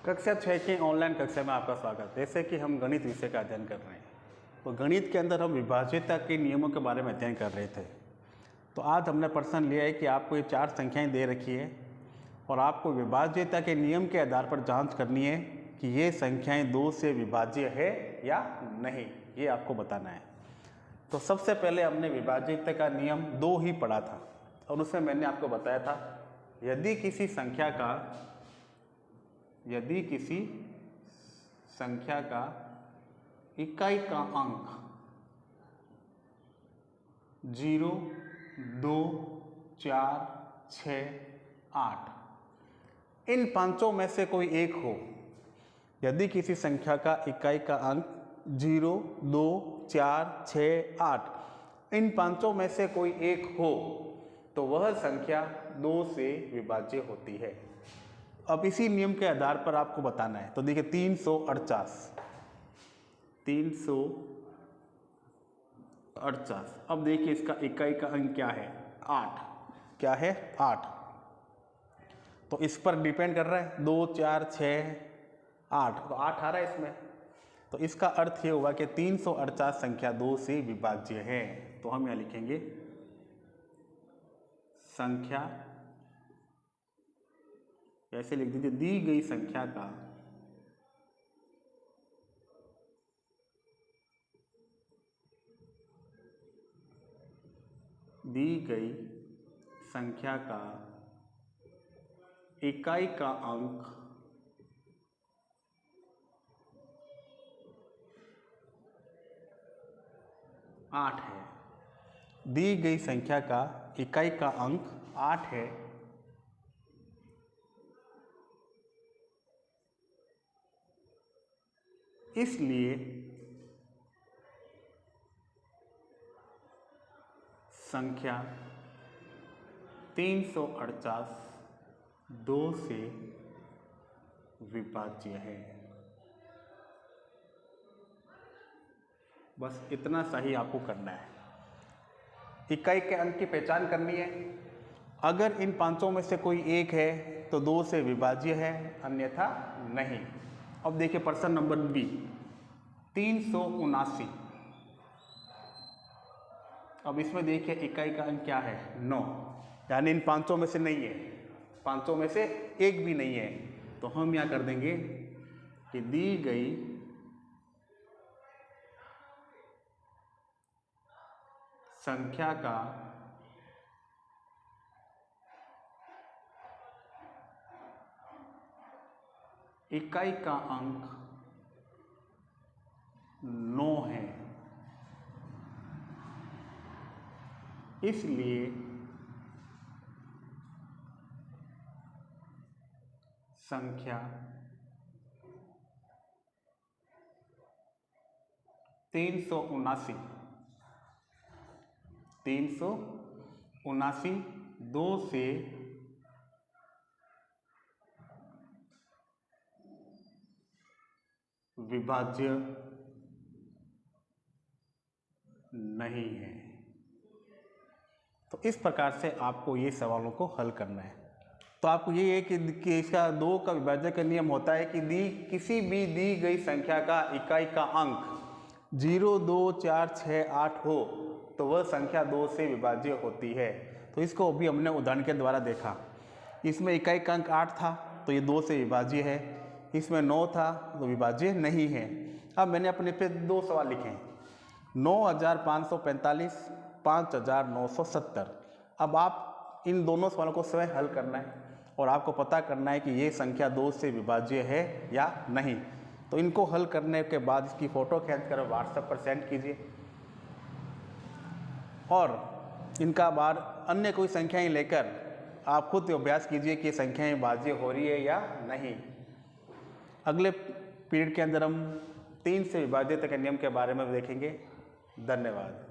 कक्षा 6 की ऑनलाइन कक्षा में आपका स्वागत है। जैसे कि हम गणित विषय का अध्ययन कर रहे हैं, तो गणित के अंदर हम विभाज्यता के नियमों के बारे में अध्ययन कर रहे थे। तो आज हमने प्रश्न लिया है कि आपको ये 4 संख्याएं दे रखी है और आपको विभाज्यता के नियम के आधार पर जांच करनी है कि ये संख्याएं 2 से विभाज्य है या नहीं, ये आपको बताना है। तो सबसे पहले हमने विभाज्यता का नियम 2 ही पढ़ा था और उसमें मैंने आपको बताया था, यदि किसी संख्या का इकाई का अंक 0, 2, 4, 6, 8 इन पांचों में से कोई एक हो, यदि किसी संख्या का इकाई का अंक 0, 2, 4, 6, 8 इन पांचों में से कोई एक हो तो वह संख्या 2 से विभाज्य होती है। अब इसी नियम के आधार पर आपको बताना है। तो देखिए 348। अब देखिए इसका इकाई का अंक क्या है, 8। क्या है, 8। तो इस पर डिपेंड कर रहा है 2, 4, 6, 8, तो 8 आ रहा है इसमें। तो इसका अर्थ ये हुआ कि 348 संख्या 2 से विभाज्य है। तो हम यहाँ लिखेंगे संख्या, ऐसे लिख दीजिए, दी गई संख्या का इकाई का अंक 8 है। दी गई संख्या का इकाई का अंक 8 है। इसलिए संख्या 348 2 से विभाज्य है। बस इतना सही आपको करना है। इकाई के अंक की पहचान करनी है। अगर इन पांचों में से कोई एक है तो 2 से विभाज्य है, अन्यथा नहीं। अब देखिए प्रश्न नंबर बी, 379। अब इसमें देखिए इकाई का अंक क्या है, 9, यानी इन पांचों में से नहीं है, पांचों में से एक भी नहीं है। तो हम यहाँ कर देंगे कि दी गई संख्या का इकाई का अंक 9 है। इसलिए संख्या 379 2 से विभाज्य नहीं है। तो इस प्रकार से आपको ये सवालों को हल करना है। तो आपको ये है कि इसका 2 का विभाज्य का नियम होता है कि किसी भी दी गई संख्या का इकाई का अंक 0, 2, 4, 6, 8 हो तो वह संख्या 2 से विभाज्य होती है। तो इसको अभी हमने उदाहरण के द्वारा देखा। इसमें इकाई का अंक 8 था तो ये 2 से विभाज्य है। इसमें 9 था तो विभाज्य नहीं है। अब मैंने अपने पे 2 सवाल लिखे हैं, 9545, 5970। अब आप इन दोनों सवालों को स्वयं हल करना है और आपको पता करना है कि ये संख्या 2 से विभाज्य है या नहीं। तो इनको हल करने के बाद इसकी फ़ोटो खींचकर व्हाट्सएप पर सेंड कीजिए और इनका बार अन्य कोई संख्याएं लेकर आप खुद अभ्यास कीजिए कि संख्याएं विभाज्य हो रही है या नहीं। अगले पीरियड के अंदर हम 3 से विभाज्यता के नियम के बारे में देखेंगे। धन्यवाद।